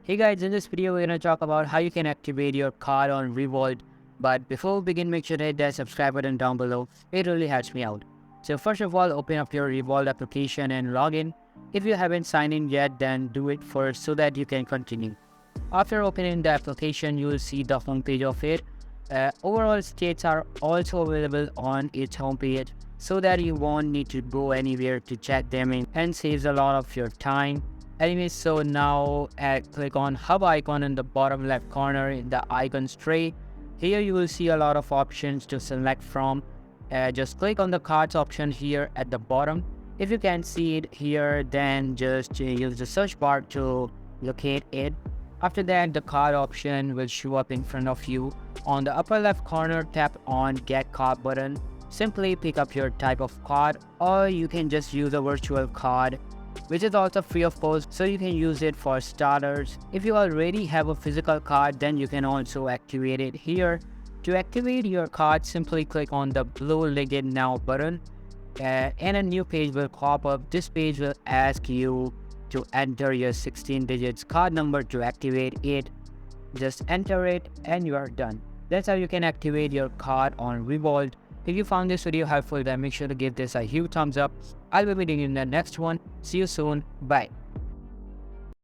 Hey guys, in this video we're going to talk about how you can activate your card on Revolut. But before we begin, make sure to hit that subscribe button down below. It really helps me out. So first of all, open up your Revolut application and log in. If you haven't signed in yet, then do it first so that you can continue. After opening the application, you will see the homepage of it. Overall states are also available on its homepage so that you won't need to go anywhere to check them in and saves a lot of your time. Anyways, so now click on hub icon in the bottom left corner in the icons tray. Here you will see a lot of options to select from. Just click on the cards option here at the bottom. If you can't see it here, then just use the search bar to locate it. After that, the card option will show up in front of you. On the upper left corner, tap on get card button. Simply pick up your type of card, or you can just use a virtual card, which is also free of cost, so you can use it for starters. If you already have a physical card, then you can also activate it here. To activate your card, simply click on the blue Login Now button and a new page will pop up. This page will ask you to enter your 16 digits card number to activate it. Just enter it and you are done. That's how you can activate your card on Revolut. If you found this video helpful, then make sure to give this a huge thumbs up. I'll be meeting you in the next one. See you soon. Bye.